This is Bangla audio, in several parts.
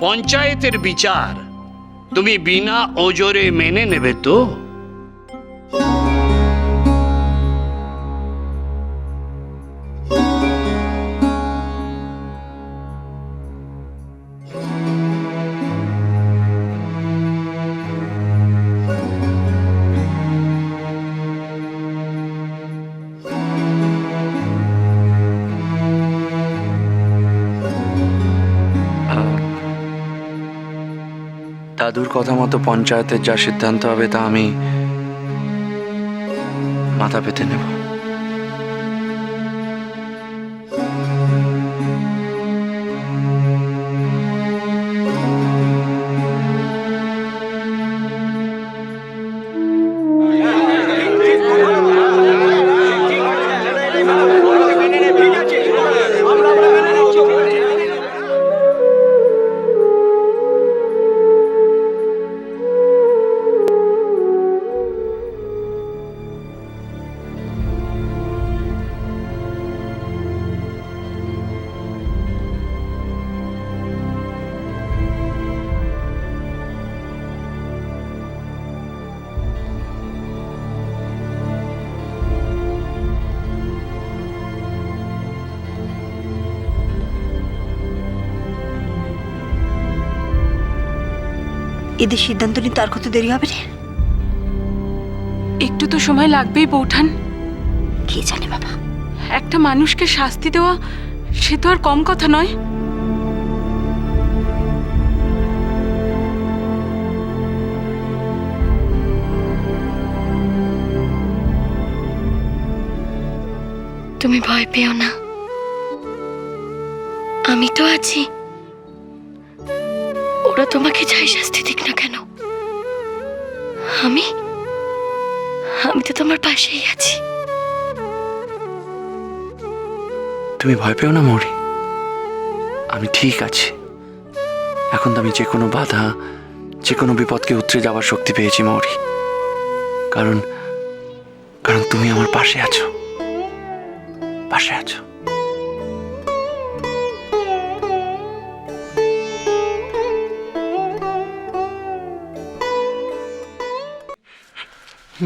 পঞ্চায়েতের বিচার তুমি বিনা ওজরে মেনে নেবে তো? দাদুর কথা মতো পঞ্চায়েতের যা সিদ্ধান্ত হবে তা আমি মাথা পেতে নেব। এদের সিদ্ধান্ত নিতে আর কত দেরি হবে রে? একটু তো সময় লাগবেই বৌঠান। কে জানে বাবা। একটা মানুষকে শাস্তি দেওয়া সে তো আর কম কথা নয়। তুমি ভয় পেও না, আমি তো আছি। ওরা তোমাকে যাই শাস্তি দিক না কেন, আমি তো তোমার পাশেই আছি। তুমি ভয় পেও না মৌরি, আমি ঠিক আছি। এখন তো আমি যে কোনো বাধা, যে কোনো বিপদকে উতরে যাওয়ার শক্তি পেয়েছি মৌরি। কারণ তুমি আমার পাশে আছো, পাশে আছো।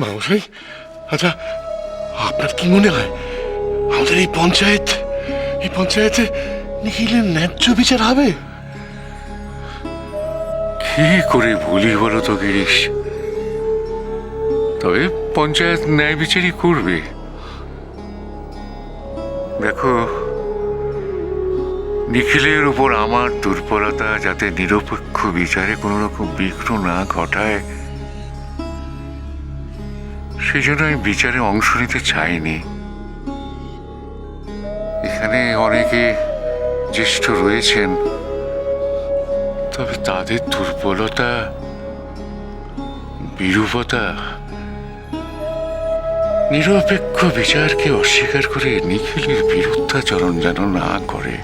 মামশাই, আচ্ছা আপনার কি মনে হয় আমাদের এই পঞ্চায়েতে নিখিলের ন্যায্য বিচার হবে? কি করে ভুলি বলো তো গিরিশ? তবে পঞ্চায়েত ন্যায় বিচারই করবে। দেখো, নিখিলের উপর আমার দুর্বলতা যাতে নিরপেক্ষ বিচারে কোনো রকম বিঘ্ন না ঘটায়, সেই জন্য আমি বিচারে অংশ নিতে চাইনি। এখানে অনেকে জ্যেষ্ঠ রয়েছেন, তবে তাদের দুর্বলতা, বিরূপতা নিরপেক্ষ বিচারকে অস্বীকার করে নিখিলের বিরুদ্ধাচরণ যেন না করে।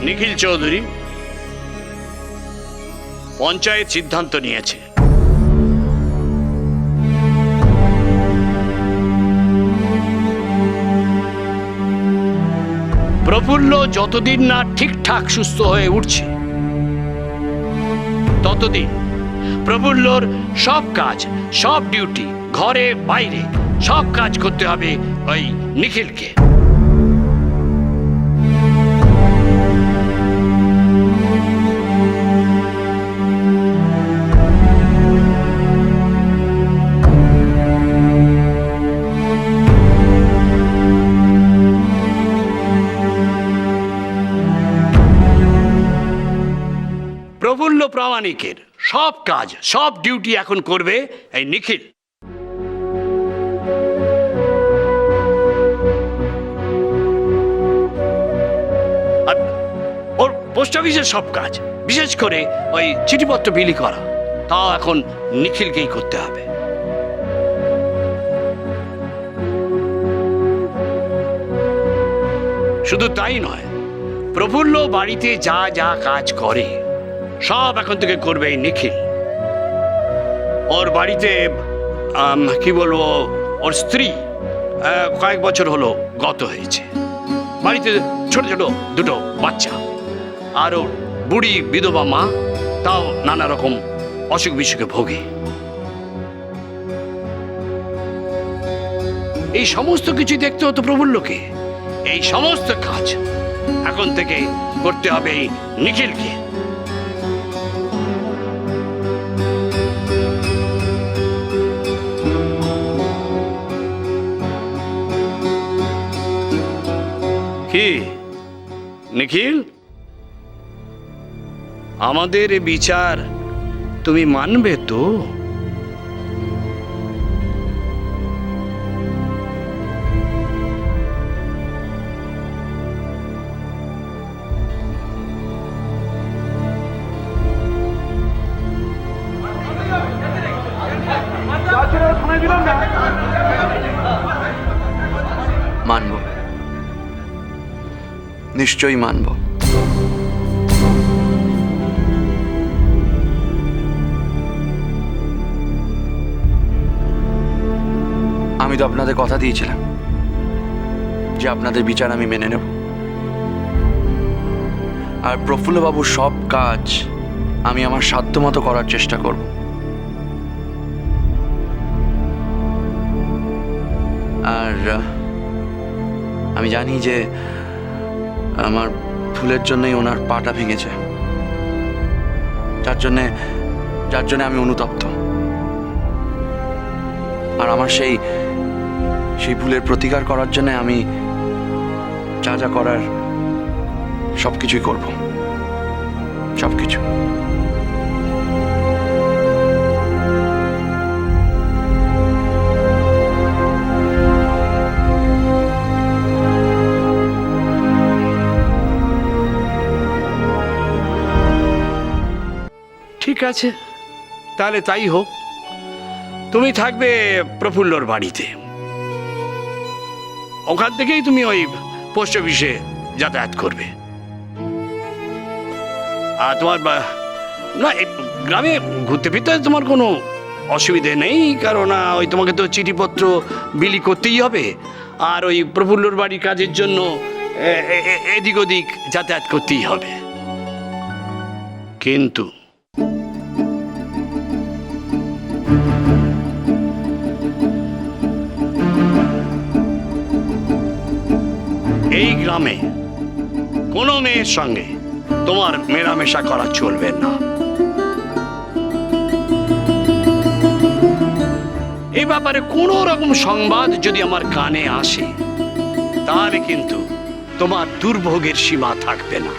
নিখিল চৌধুরী, পঞ্চায়েত সিদ্ধান্ত নিয়েছে প্রফুল্ল যতদিন না ঠিকঠাক সুস্থ হয়ে উঠছে ততদিন প্রফুল্লর সব কাজ, সব ডিউটি, ঘরে বাইরে সব কাজ করতে হবে ওই নিখিলকে। প্রফুল্ল প্রামাণিকের সব কাজ, সব ডিউটি এখন করবে এই নিখিল। ওর পোস্ট অফিসের সব কাজ, বিশেষ করে ওই চিঠিপত্র বিলি করা, তাও এখন নিখিলকেই করতে হবে। শুধু তাই নয়, প্রফুল্ল বাড়িতে যা যা কাজ করে সব এখন থেকে করবে এই নিখিল। ওর বাড়িতে কি বলবো, ওর স্ত্রী কয়েক বছর হলো গত হয়েছে। বাড়িতে ছোট ছোট দুটো বাচ্চা, আর ওর বুড়ি বিধবা মা, তাও নানা রকম অসুখ বিসুখে ভোগে। এই সমস্ত কিছু দেখতে হতো প্রফুল্লকে। এই সমস্ত কাজ এখন থেকে করতে হবে এই নিখিলকে। কি নিখিল, আমাদের এ বিচার তুমি মানবে তো? মানব, নিশ্চয়ই মানব। আমি তো আপনাদের কথা দিয়েছিলাম যে আপনাদের বিচার আমি মেনে নেব, আর প্রফুল্লবাবুর সব কাজ আমি আমার সাধ্যমতো করার চেষ্টা করব। আর আমি জানি যে আমার ভুলের জন্যই ওনার পাটা ভেঙেছে, যার জন্যে আমি অনুতপ্ত। আর আমার সেই ভুলের প্রতিকার করার জন্য আমি যা যা করার সবকিছুই করব, সবকিছু। ঠিক আছে, তাহলে তাই হোক। তুমি থাকবে প্রফুল্লর বাড়িতে, ওখান থেকেই তুমি ওই পোস্ট অফিসে যাতায়াত করবে। আর তোমার না, গ্রামে ঘুরতে ফিরতে তোমার কোনো অসুবিধে নেই, কারণ ওই তোমাকে তো চিঠিপত্র বিলি করতেই হবে, আর ওই প্রফুল্লর বাড়ির কাজের জন্য এদিক ওদিক যাতায়াত করতেই হবে। কিন্তু এই গ্রামে কোনো মেয়ের সঙ্গে তোমার মেলামেশা করা চলবে না। এই ব্যাপারে কোনো রকম সংবাদ যদি আমার কানে আসে, তাহলে কিন্তু তোমার দুর্ভোগের সীমা থাকবে না।